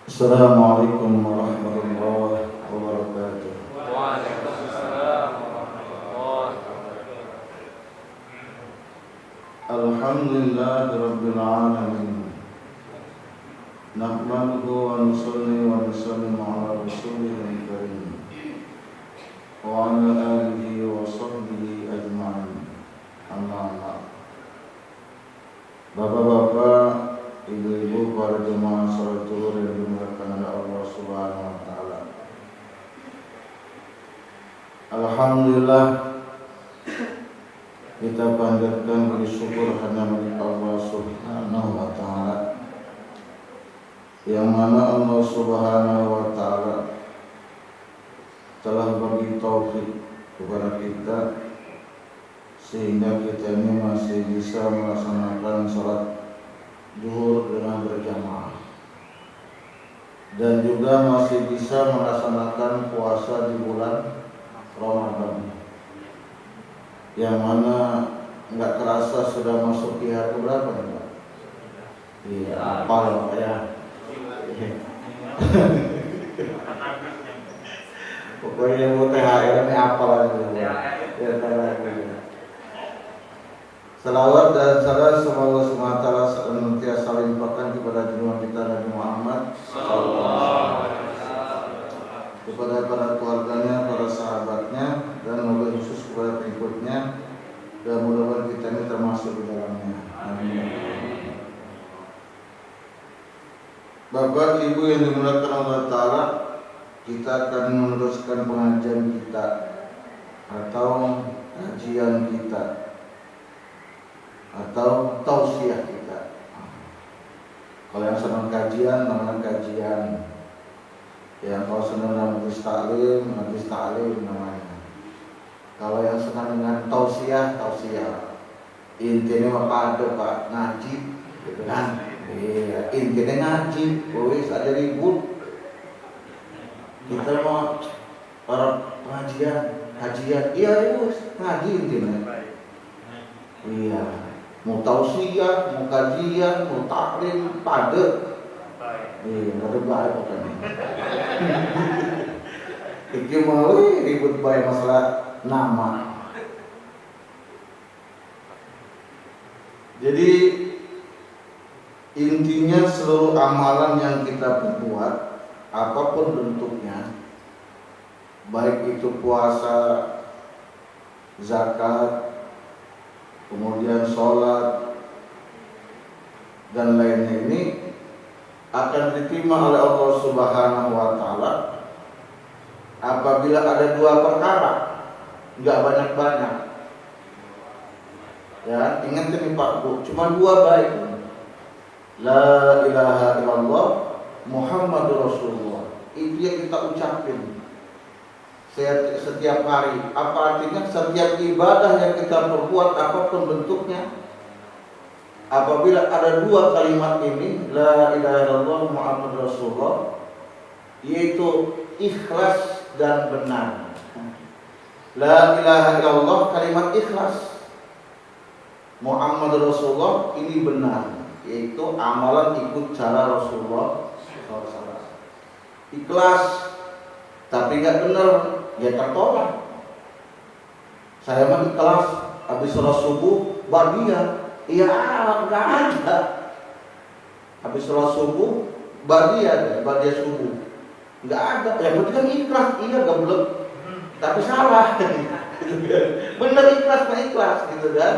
Assalamualaikum warahmatullahi wabarakatuh. Waalaikumsalam warahmatullahi wabarakatuh. Alhamdulillahirabbil alamin. Nahmaduhu wa nusalli wa nusallimu ala rasulihil karim wa ala alihi wa sahbihi ajma'in. Amma ba'd. Bapak-bapak, ibu-ibu, para jemaah salat zuhur yang dimuliakan oleh Allah Subhanahu wa taala. Alhamdulillah, kita panjatkan puji syukur hanya milik Allah Subhanahu wa taala, yang mana Allah Subhanahu wa taala telah bagi taufik kepada kita sehingga kita ini masih bisa melaksanakan salat zuhur dengan berjamaah dan juga masih bisa melaksanakan puasa di bulan Ramadan, yang mana nggak terasa sudah masuk di hari berapa nih Pak? Iya, apal ya. Pokoknya mau THR ini apal aja. Ya, Salawat dan salam semoga SWT senantiasa limpahkan kepada junjungan kita Nabi Muhammad kepada para keluarganya, para sahabatnya, dan moga khusus kepada pengikutnya, dan mudah-mudahan kita ini termasuk di dalamnya. Amin. Bapak Ibu yang dimuliakan Allah Ta'ala, kita akan meneruskan pengajian kita atau kajian kita atau tausiah kita. Kalau yang senang kajian, namanya kajian. Yang kalau senang majelis taklim namanya. Kalau yang senang dengan tausiah, tausiah. Intinya apa ada Pak ngaji, gitu kan? Iya, intinya ngaji. Wis ada ribut. Kita mau para pengajian, kajian. Iya, wis ngaji intinya. Iya. Mau tausiah, mau kajian, mau taklim, pada. Iya, ada baik pokoknya. Iki mau ribut baik masalah nama. Jadi intinya seluruh amalan yang kita perbuat, apapun bentuknya, baik itu puasa, zakat, kemudian sholat dan lainnya, ini akan diterima oleh Allah Subhanahu wa taala apabila ada dua perkara, enggak banyak-banyak. Ya, ingat ini Pak Bu, cuma dua baik. La ilaha illallah Muhammadur Rasulullah. Itu yang kita ucapin setiap hari. Apa artinya? Setiap ibadah yang kita perbuat apapun bentuknya, apabila ada dua kalimat ini, la ilaha illallah Muhammadur Rasulullah, yaitu ikhlas dan benar. La ilaha illallah kalimat ikhlas, Muhammadur Rasulullah ini benar, yaitu amalan ikut cara Rasulullah SAW. Ikhlas tapi nggak benar, ya tertolak. Saya mah ikhlas habis sholat subuh badiah, iya nggak ada. Habis sholat subuh badiah subuh nggak ada. Yang penting kan ikhlas, iya nggak belum, tapi salah. Bener ikhlas nggak ikhlas gitu kan?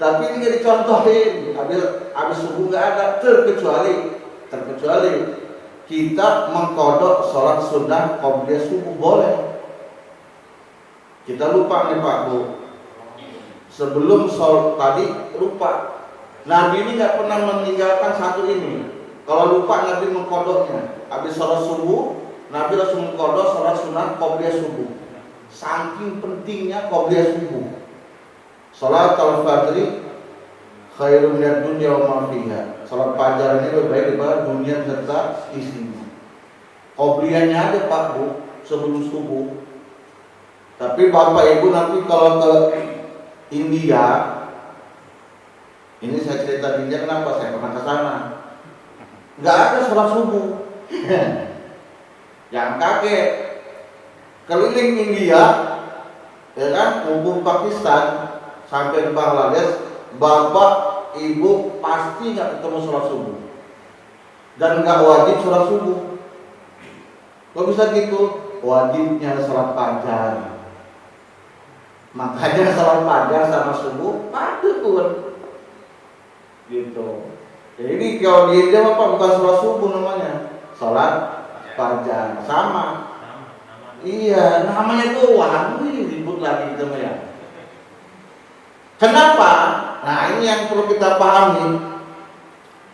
Tapi ini nggak dicontohin. Habis subuh nggak ada, terkecuali kita mengkodok sholat sunnah qobliyah subuh boleh. Kita lupa nih Pak Bu, sebelum sholat tadi lupa. Nabi ini nggak pernah meninggalkan satu ini. Kalau lupa Nabi mengkodoknya. Habis sholat subuh, Nabi langsung mengkodok sholat sunnah qobliyah subuh. Saking pentingnya qobliyah subuh. Sholat al-fajri khairun minad dunya wa ma fiha. Salat fajar ini lebih baik daripada dunia serta isinya. Qobliyahnya ada Pak Bu sebelum subuh. Tapi Bapak Ibu nanti kalau ke India, ini saya cerita di India, kenapa saya pernah ke sana. Nggak ada sholat subuh. Jangan kaget. Keliling India, ya kan, maupun Pakistan sampai Bangladesh, bapak ibu pasti nggak ketemu sholat subuh dan nggak wajib sholat subuh. Kok bisa gitu? Wajibnya sholat fajar. Makanya sholat fajar sama subuh padu tuh, gitu. Jadi kalau di India apa bukan sholat subuh namanya, sholat fajar sama. Iya, namanya doang, ribut lagi gitu ya. Kenapa? Nah ini yang perlu kita pahami.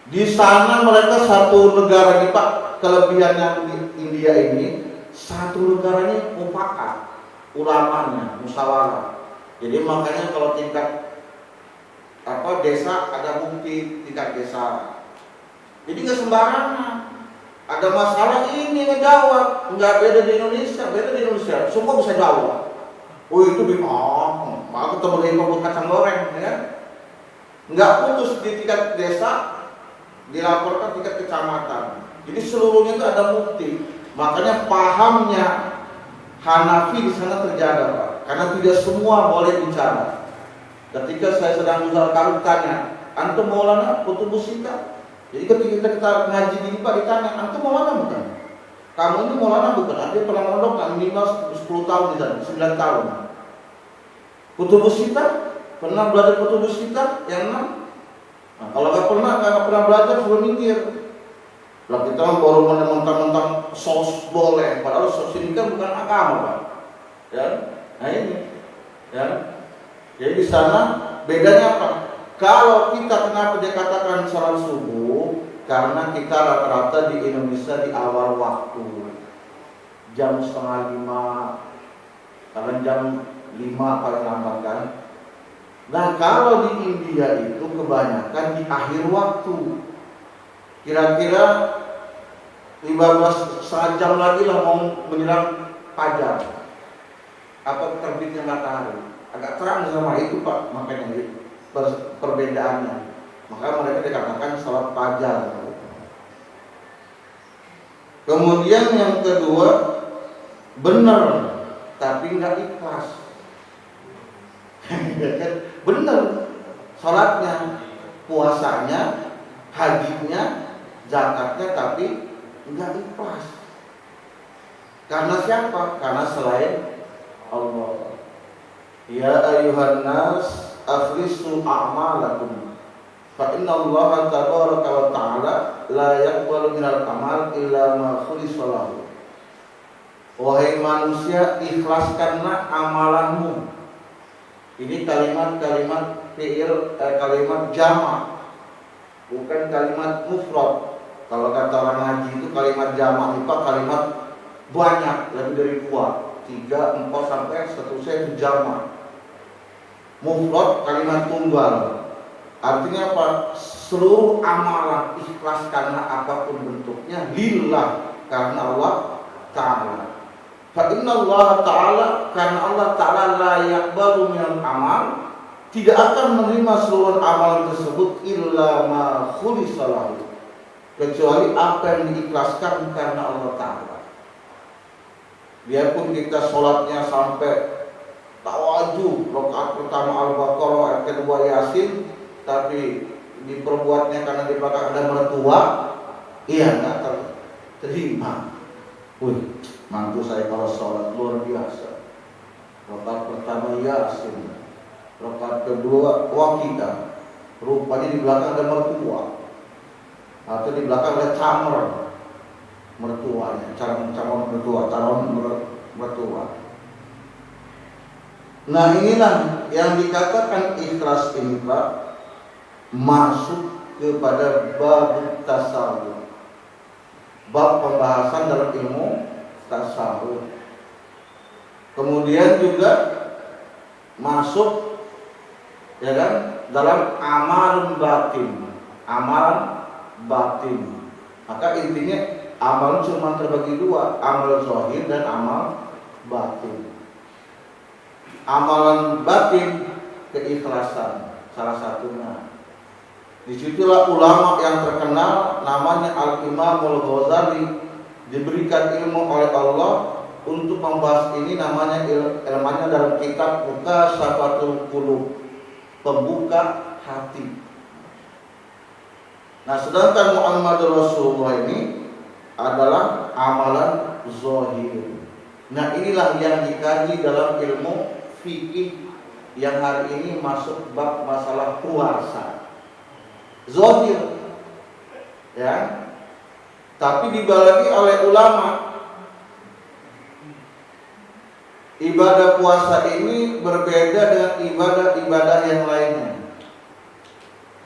Di sana mereka satu negara nih Pak, kelebihannya di India ini satu negara ini mufakat, ulamanya, musyawarah. Jadi makanya kalau tingkat desa ada bukti tingkat desa. Jadi nggak sembarangan. Ada masalah ini ngejawab, nggak beda di Indonesia, semua bisa jawab. Oh itu aku ketemu dengan pembuat kacang goreng, ya kan? Nggak putus di tingkat desa, dilaporkan tingkat kecamatan. Jadi seluruhnya itu ada bukti. Makanya pahamnya Hanafi di sana terjaga, Pak. Karena tidak semua boleh bicara. Ketika saya sedang menjelaskan tanya, antum Maulana kutubus sita. Jadi ketika kita ngaji di Pak ditanya, antum Maulana bukan? Kamu ini Maulana bukan? Ada pernah mondok kan minimal 10 tahun di sana, 9 tahun. Kutubus sita? Pernah belajar kutubus sita? Yang 6? Nah, kalau nggak pernah belajar suruh mikir. Lah kita baru mentang-mentang sos boleh, padahal sos ini kan bukan agama, Pak. Ya, nah ini, ya. Jadi di sana bedanya apa? Kalau kita kenapa dia katakan sholat subuh? Karena kita rata-rata di Indonesia di awal waktu, jam 4:30, karena jam 5 paling lambat kan. Nah kalau di India itu kebanyakan di akhir waktu, kira-kira 15 jam lagi lah mau menjelang fajar, apa terbitnya matahari, agak terang sama itu Pak, makanya perbedaannya. Maka mereka dikatakan sholat fajar. Kemudian yang kedua, benar tapi nggak ikhlas. Benar sholatnya, puasanya, hajinya, zakatnya, tapi nggak ikhlas. Karena siapa? Karena selain Allah. Ya ayuhan nas akhlisu a'malakum fa inna Allah tabaraka wa ta'ala la yaqbalu minal amal illa ma khulisa lahu. Wahai manusia, ikhlaskanlah amalanmu. Ini kalimat-kalimat fi'il, kalimat jamak, bukan kalimat mufrad. Kalau kata orang ngaji itu kalimat jamak itu kalimat banyak, lebih dari 2, 3, 4 sampai seterusnya itu jamak. Mufrad kalimat tunggal. Artinya apa? Seluruh amalan ikhlaskanlah apapun bentuknya lillah, karena Allah Ta'ala. Fa inna Allah Ta'ala, karena Allah Ta'ala la yaqbalu minal amal, tidak akan menerima seluruh amalan tersebut illa ma khulisa lahu, kecuali apa yang diikhlaskan karena Allah Ta'ala. Biarpun kita sholatnya sampai tawajuh, rakaat pertama Al-Baqarah, ayat kedua Yasin, tapi diperbuatnya karena di belakang ada mertua, iya nggak terima. Wih, mantu saya kalau sholat luar biasa. Rakaat pertama Yasin, rakaat kedua Waqidah, rupanya di belakang ada mertua, atau di belakang ada camar mertuanya, calon mertua. Nah inilah yang dikatakan ikhlas ini Pak, masuk kepada bab tasawuf, bab pembahasan dalam ilmu tasawuf. Kemudian juga masuk, ya kan, dalam amalan batin. Maka intinya amalan cuma terbagi 2, amal zahir dan amal batin. Amalan batin keikhlasan salah satunya. Disitulah ulama yang terkenal namanya Al-Imamul Ghazali diberikan ilmu oleh Allah untuk membahas ini, namanya ilmunya dalam kitab Mukashafatul Qulub, pembuka hati. Nah, sedangkan Muhammadur Rasulullah ini adalah amalan zahir. Nah, inilah yang dikaji dalam ilmu fikih yang hari ini masuk bab masalah puasa. Zahir, ya, tapi dibagi oleh ulama. Ibadah puasa ini berbeda dengan ibadah-ibadah yang lainnya.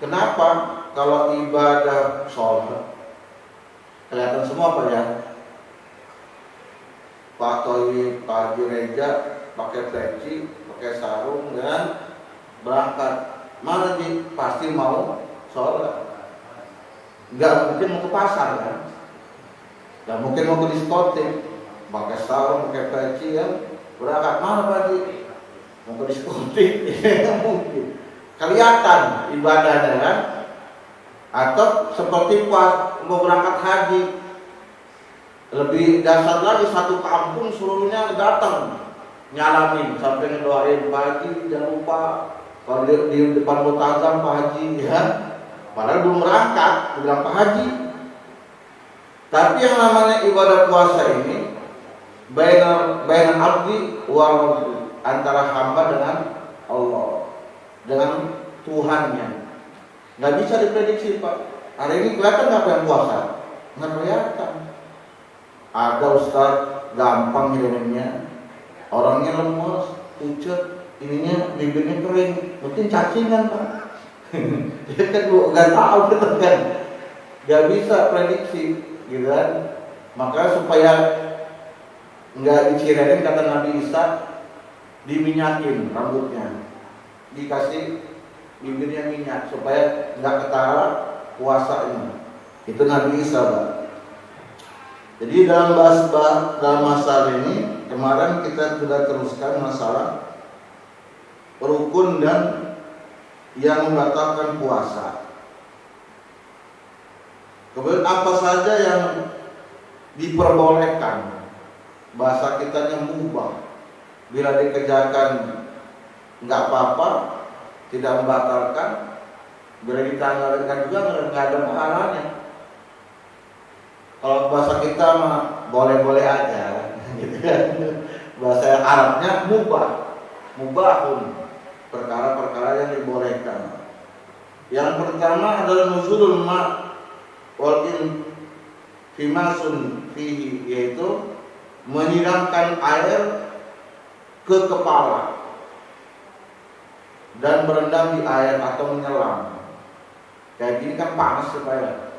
Kenapa? Kalau ibadah sholat kelihatan semua Pak ya, Pak Toyib, Pak Haji Reja pakai peci, pakai sarung dan berangkat. Mana sih? Pasti mau sholat. Nggak mungkin mau ke pasar kan? Nggak mungkin mau ke diskotik, pakai sarung, pakai peci ya, berangkat. Mana Pak Haji? Mau ke diskotik? Nggak mungkin. Kelihatan ibadahnya kan? Atau seperti pas mau berangkat haji, lebih dasar lagi, satu kampung seluruhnya datang nyalamin sampai ngedoain Pak Haji, jangan lupa kalau di depan mutazam Pak Haji ya, padahal belum berangkat bilang Pak Haji. Tapi yang namanya ibadah puasa ini bainan abdi wa antara hamba dengan Allah, dengan Tuhannya. Nggak bisa diprediksi Pak. Hari ini kelihatan nggak yang puasa? Nggak kelihatan. Ada Ustaz gampang hilangnya, orangnya lemes, pucat, ininya bibirnya kering, mungkin cacingan Pak. Dia kan nggak tahu gitu kan, nggak bisa prediksi, gitu kan. Maka supaya nggak dicirenin, kata Nabi Isa, diminyakin rambutnya, dikasih bibirnya minyak supaya nggak ketara puasanya. Itu Nabi Isa Pak. Jadi dalam masalah ini kemarin kita sudah teruskan masalah rukun dan yang membatalkan puasa. Kemudian apa saja yang diperbolehkan, bahasa kita yang mubah, bila dikerjakan nggak apa-apa, tidak membatalkan, bila ditanggalkan juga nggak ada pahalanya. Kalau bahasa kita mah boleh-boleh aja, gitu kan. Bahasa Arabnya mubah, mubahun, perkara-perkara yang dibolehkan. Yang pertama adalah nuzulul ma' wal infimasun fihi, yaitu menyiramkan air ke kepala dan berendam di air atau menyelam. Kayak gini kan panas supaya,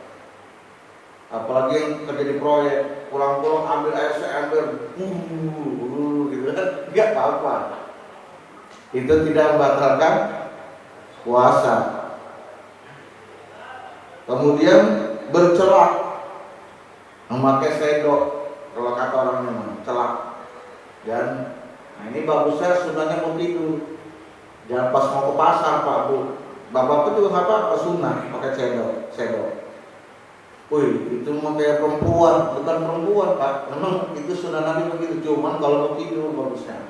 apalagi yang kerja di proyek, pulang-pulang ambil air seember, gitu kan, nggak apa-apa. Itu tidak membatalkan puasa. Kemudian bercelak, memakai sendok, kalau kata orangnya celak. Dan nah ini bagusnya sunahnya mau tidur. Jangan pas mau ke pasar Pak Bu. Bapak juga nggak apa-apa, sunnah pakai sendok. Wih, itu mau kayak perempuan, bukan perempuan Pak. Memang itu sunnah Nabi begitu. Cuman kalau mau tidur bagusnya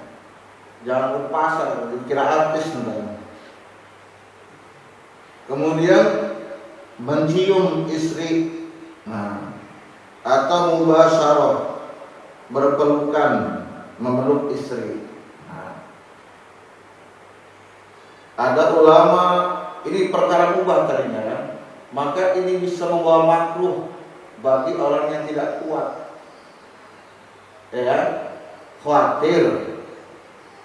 jangan ke pasar, dikira artis sebenarnya. Kemudian mencium istri, nah, atau mubasyarah, berpelukan, memeluk istri. Nah, ada ulama, ini perkara mubah tadinya ya, maka ini bisa membawa makruh bagi orang yang tidak kuat, ya, khawatir,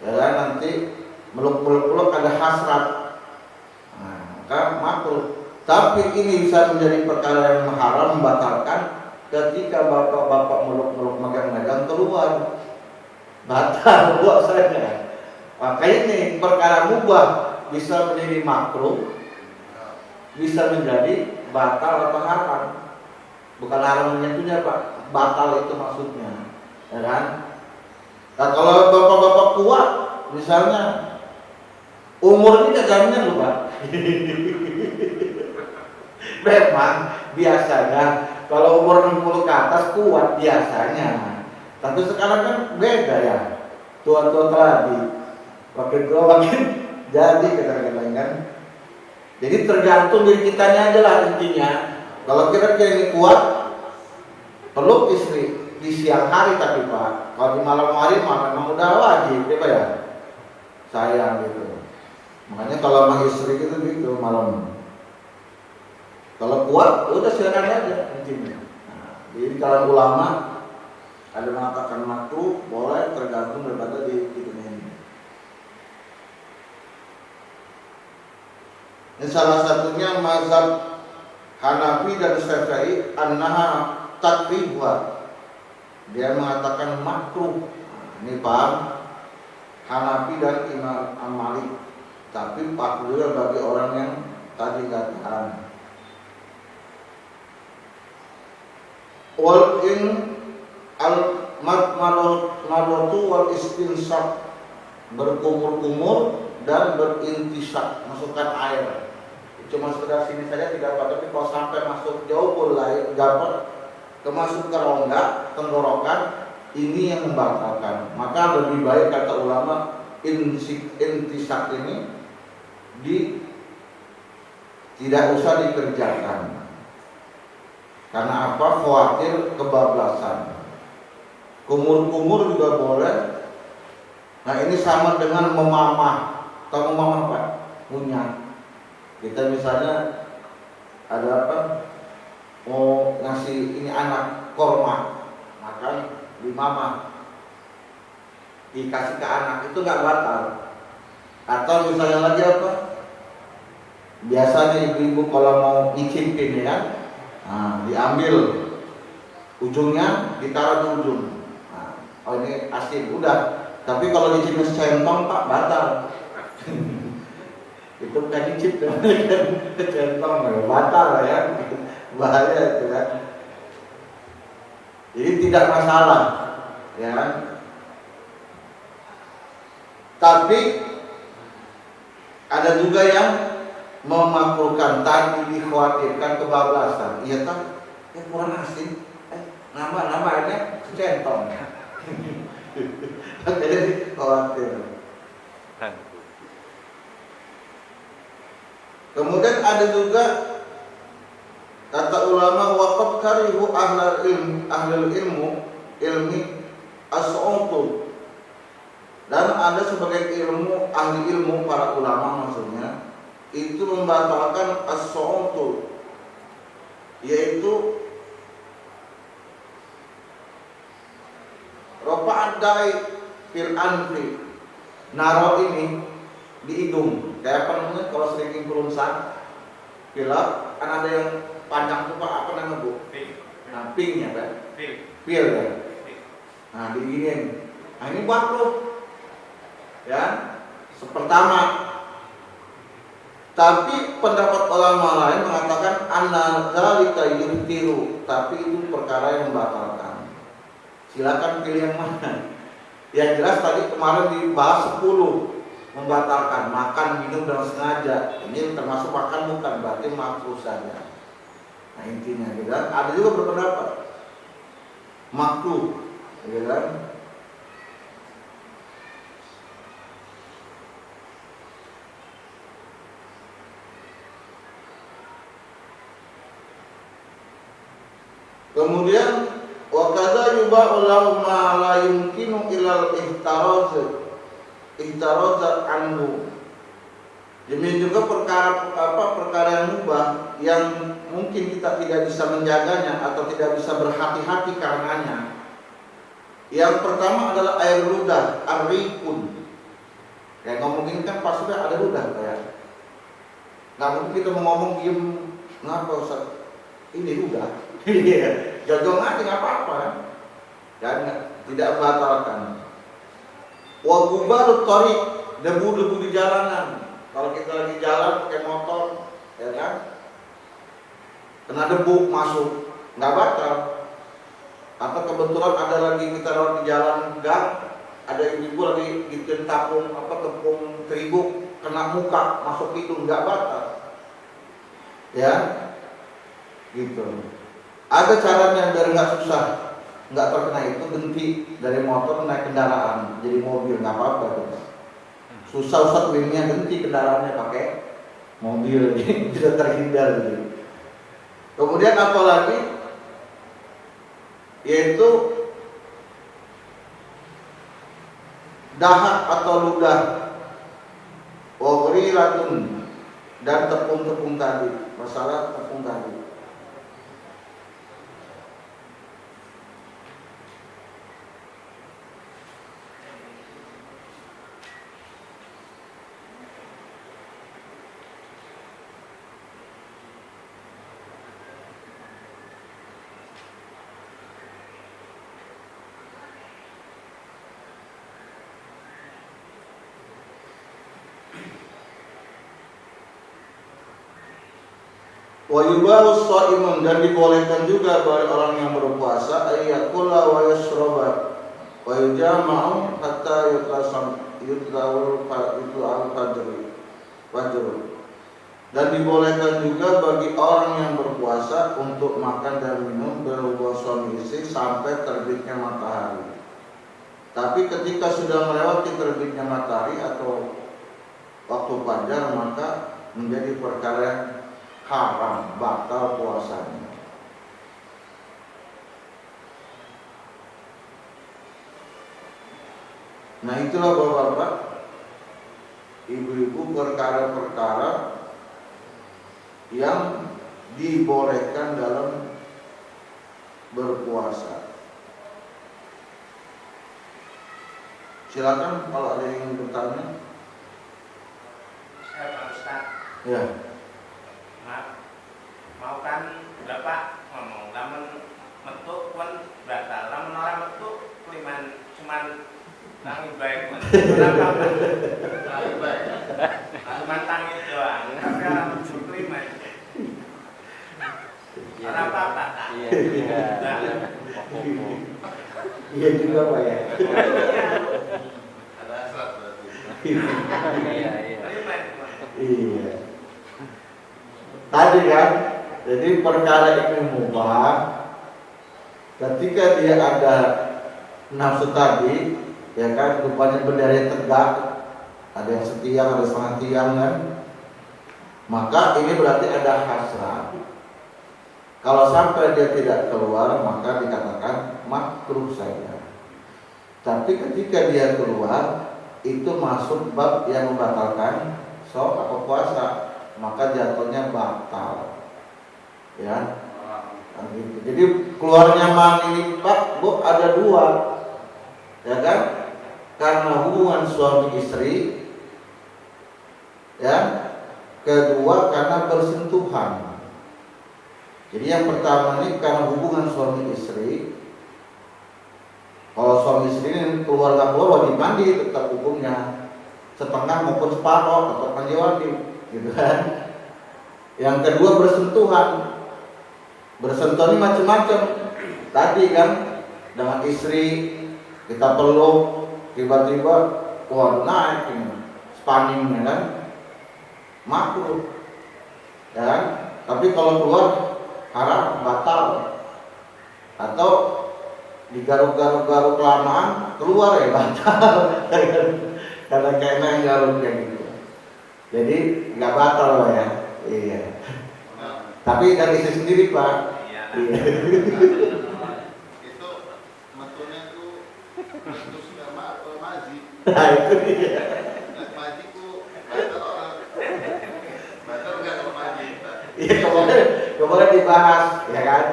ya, nanti meluk-meluk ada hasrat, nah, maka makruh. Tapi ini bisa menjadi perkara yang haram, membatalkan ketika bapak-bapak meluk-meluk megang-megang keluar, batal puasanya. Maka ini perkara mubah bisa menjadi makruh, bisa menjadi batal atau haram. Bukan haram menyentuhnya Pak, batal itu maksudnya, ya kan? Nah, kalau bapak-bapak kuat, misalnya umur ini gak jaminan loh Pak. Memang biasanya kalau umur 60 ke atas kuat biasanya. Tapi sekarang kan beda ya. Tua-tua tadi makin tua makin jadi kadang-kadang kan. Jadi tergantung diri kitanya aja lah intinya. Kalau kira-kira ini kuat, peluk istri di siang hari tapi Pak. Kalau di malam hari memang udah wajib, ya Pak ya. Sayang gitu. Makanya kalau sama istri gitu malam. Kalau kuat, udah silakan aja intinya. Nah, jadi kalau ulama ada mengatakan makruh, boleh tergantung daripada di kitanya ini. Ini salah satunya mazhab Hanafi dan Syafi'i annaha takrihwa. Dia mengatakan makruh. Nah, ini paham Hanafi dan Imam Malik. Tapi makruh bagi orang yang tadi katakan. Wal in al madmaratu wal istinsaq, berkumur-kumur dan berintisak, masukkan air. Cuma sekedar sini saja tidak apa, tapi kalau sampai masuk jauh mulai dapat kemasuk ke rongga tenggorokan, ini yang membatalkan. Maka lebih baik kata ulama intisak ini tidak usah dikerjakan. Karena apa? Khawatir kebablasan. Kumur-kumur juga boleh. Nah ini sama dengan memamah. Tahu memamah Pak? Punya. Kita misalnya ada apa? Mau ngasih ini anak korma, maka dimamah, dikasih ke anak, itu nggak batal. Atau misalnya lagi apa? Biasanya ibu-ibu kalau mau nyicipin ya kan? Nah, diambil ujungnya ditaruh di ujung. Nah, oh ini asin udah. Tapi kalau dicipin centong Pak batal. Itu bukan dicip centong batal ya. Bahaya itu kan. Jadi tidak masalah ya kan. Tapi ada juga yang memakruhkan tadi dikhawatirkan kebablasan. Iya kan? Kurang asin. Namanya centong. Jadi khawatir. Kemudian ada juga kata ulama waqad karihu ahlul ilmi as-su'utu. Dan ada sebagai ahli ilmu para ulama maksudnya itu membatalkan as-su'utu, yaitu rafa'ad da'i fil anfi, naro ini di hidung. Kayak apa namanya kalau sering kelunsan pilek kan ada yang panjang tuh Pak, apa namanya Bu? Nah, pingnya kan? Pil ya. Nah, diginiin. Nah, ini makruh. Ya. Pertama. Tapi pendapat ulama lain mengatakan anna dzalika yutiru, tapi itu perkara yang membatalkan. Silakan pilih yang mana. Yang jelas tadi kemarin dibahas 10 membatalkan, makan, minum dengan sengaja. Ini termasuk makan bukan, berarti makruh saja. Nah intinya gitu kan. Ada juga berpendapat makruh, gitu kan. Kemudian wa kadza yuba'u lahu ma la yumkinu ilal ihtaroza anhu. Demikian juga perkara yang mubah yang mungkin kita tidak bisa menjaganya atau tidak bisa berhati-hati karenanya. Yang pertama adalah air ludah, ar-rikun. Ya ngomongin kan pasti ada ludah ya. Nggak mungkin kita mau ngomong diem, ngapa Ustaz? Ini ludah. Iya, jogong aja nggak apa-apa. Dan tidak membatalkan. Wa gubarut thariq, debu-debu di jalanan. Kalau kita lagi jalan pakai motor, ya kan? Kena debu masuk, nggak batal. Atau kebetulan ada lagi kita lewat di jalan gang, ada ibu lagi bikin tepung terigu, kena muka, masuk hidung, nggak batal. Ya. gitu. Ada caranya biar nggak susah, nggak terkena itu, ganti dari motor naik kendaraan jadi mobil, nggak apa-apa tuh. Susah Ustaz wingnya, ganti kendaraannya pakai mobil, bisa terhindar gitu. Kemudian apalagi, yaitu dahak atau ludah, wagriratun, dan tepung-tepung tadi. Masalah tepung tadi, wa yubahu shaimun, dan dibolehkan juga bagi orang yang berpuasa ayyakula wa yashroba wa yujama'u hatta yutla'ul fajr. Dan dibolehkan juga bagi orang yang berpuasa untuk makan dan minum berhubungan suami istri sampai terbitnya matahari. Tapi ketika sudah melewati terbitnya matahari atau waktu fajar, maka menjadi perkara haram, batal puasanya. Nah itulah bapak-bapak, ibu-ibu, perkara-perkara yang dibolehkan dalam berpuasa. Silakan kalau ada yang bertanya. Saya Pak Ustaz. Ya. Mau kan Bapak ngomong lamun metu pun batal, lamun ora metu cuman tangi baik pun berapa tangi baik cuma tangi doang, tapi ora metu kelima ora apa-apa. Iya juga Pak ya. Ada asal berarti. Iya. Tadi kan, jadi perkara ini mubah ketika dia ada nafsu tadi, ya kan, rupanya berdiri tegak, ada yang setiang, ada setengah tiang kan, maka ini berarti ada hasrat. Kalau sampai dia tidak keluar, maka dikatakan makruh saja. Tapi ketika dia keluar, itu masuk bab yang membatalkan sholat atau puasa, maka jatuhnya batal. Ya, gitu. Jadi keluarnya mani Pak Bu ada dua, ya kan? Karena hubungan suami istri, ya. Kedua karena bersentuhan. Jadi yang pertama ini karena hubungan suami istri. Kalau suami istri ini keluar wajib mandi, tetap hukumnya setengah maupun separuh atau mandi wajib, gitu kan? Yang kedua bersentuhan. Bersentuhan ini macam-macam. Tadi kan dengan istri kita peluk, tiba-tiba wah naik ini spanningnya kan, makruh, ya kan? Tapi kalau keluar haram, batal. Atau digaruk-garuk kelamaan keluar ya batal. Karena kayaknya yang garuk kayak gitu. Jadi nggak batal loh ya. Iya. Tapi dari istri sendiri Pak. Iya. Itu metunya itu terus nggak maji. Nah itu dia. Maji ku batal nggak kalau maji. Iya kemarin dibahas, ya kan?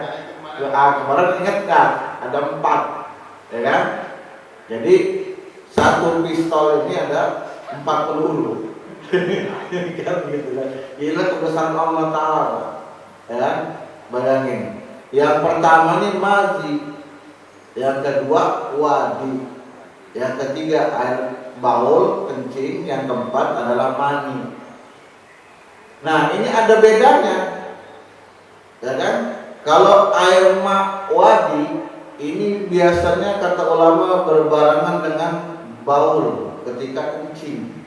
Kemarin ingat nggak? Ada 4, ya kan? Jadi satu pistol ini ada 4 peluru. Kan gitu kan? Inilah kebesaran Allah Ta'ala, ya kan? Bayangin. Yang pertama ini mazi, yang kedua wadi, yang ketiga air baul kencing, yang keempat adalah mani. Nah ini ada bedanya, ya kan? Kalau air wadi ini biasanya kata ulama berbarengan dengan baul ketika kencing,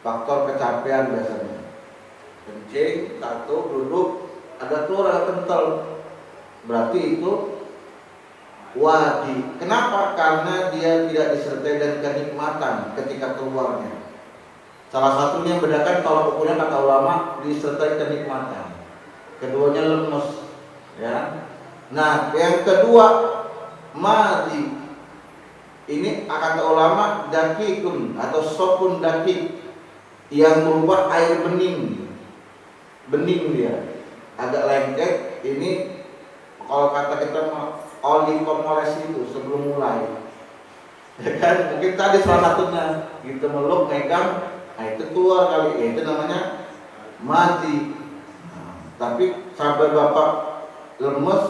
faktor kecapean biasanya. Kencing, satu, duduk, ada ada keluar agak kental, berarti itu wajib. Kenapa? Karena dia tidak disertai dengan kenikmatan ketika keluarnya. Salah satunya yang membedakan kalau ukurnya kata ulama disertai kenikmatan. Keduanya lemes, ya. Nah, yang kedua madi. Ini kata ulama dakikun atau sopun dakik yang berupa air bening. Bening dia, agak lengket. Ini kalau kata kita oli pemoles itu sebelum mulai, ya kan? Mungkin tadi salah satunya gitu meluk, megang, nah itu keluar kali, ya, itu namanya mati. Nah, tapi sampai bapak lemes,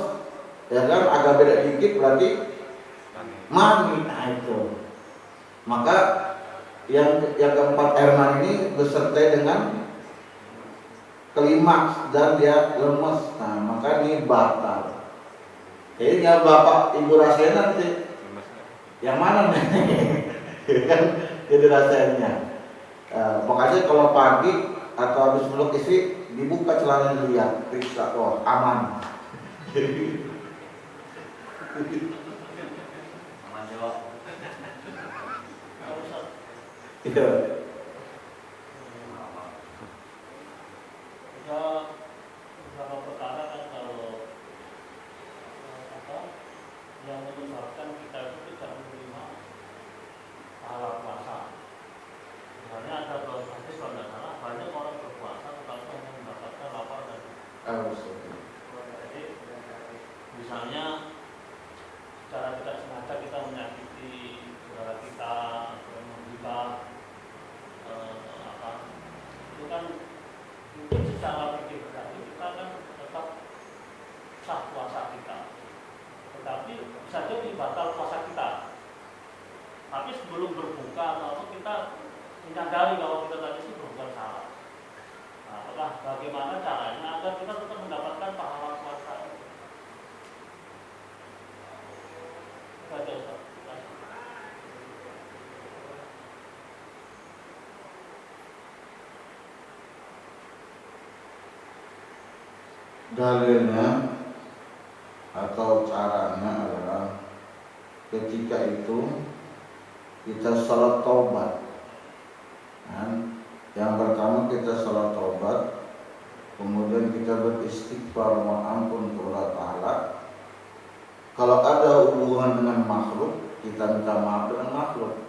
ya kan, agak beda dikit berarti mani. Nah itu, maka yang keempat air mani ini besertai dengan klimaks dan dia lemes. Nah maka ini batal. Jadi tinggal bapak ibu rasain nanti yang mana nih kan jadi rasanya. Pokoknya kalau pagi atau habis meluk isi dibuka celananya lihat, periksa, oh aman. Aman jawab. Iya. Beberapa perkara kan kalau yang menyebabkan kita itu tidak menerima pahala puasa. Misalnya ada hadis kalau tidak salah banyak orang berpuasa tetapi hanya mendapatkan lapar dan jadi misalnya secara tidak sengaja kita menyakiti saudara kita atau kita itu kan mungkin secara pikir berarti kita kan tetap sah puasa kita, tetapi bisa jadi batal puasa kita. Tapi sebelum berbuka atau kita menyadari kalau kita tadi itu berbuka salah. Nah, apakah bagaimana caranya agar kita tetap mendapatkan pahala puasa? Baca Ustaz. Dalilnya atau caranya adalah ketika itu kita salat taubat. Yang pertama kita salat taubat, kemudian kita beristighfar mohon ampun kepada Allah. Kalau ada hubungan dengan makhluk, kita minta maaf dengan makhluk,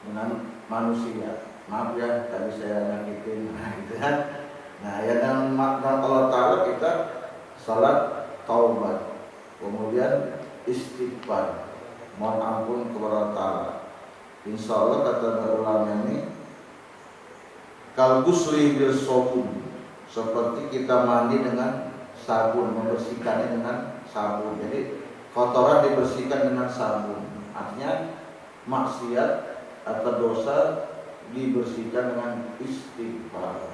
dengan manusia. Maaf ya, tadi saya nyakitin, gitu kan. Nah, ya dengan Allah Ta'ala kita salat taubat, kemudian istighfar, mohon ampun kepada Ta'ala. Insya Allah kata ulama ini kalgusli bil sabun, seperti kita mandi dengan sabun, membersihkannya dengan sabun. Jadi kotoran dibersihkan dengan sabun, artinya maksiat atau dosa dibersihkan dengan istighfar,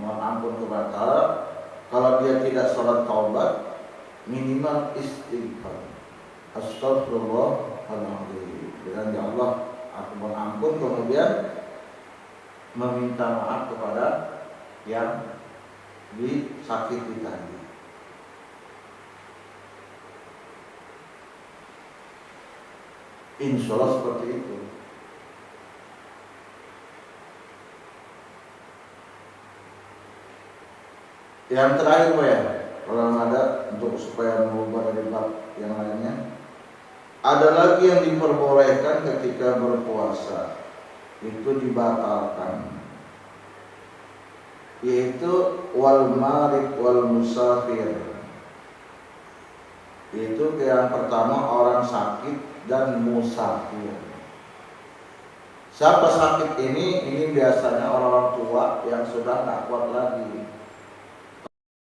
mohon ampun kepada Allah. Kalau dia tidak sholat taubat, minimal istighfar, astagfirullahaladzim, dan ya Allah aku mohon ampun, kemudian meminta maaf kepada yang disakiti tadi. Insya Allah seperti itu. Yang terakhir Pak ya, kalau ada untuk supaya mengubah dari bab yang lainnya, ada lagi yang diperbolehkan ketika berpuasa, itu dibatalkan, yaitu wal marid wal musafir. Itu yang pertama orang sakit dan musafir. Siapa sakit ini biasanya orang-orang tua yang sudah tak kuat lagi.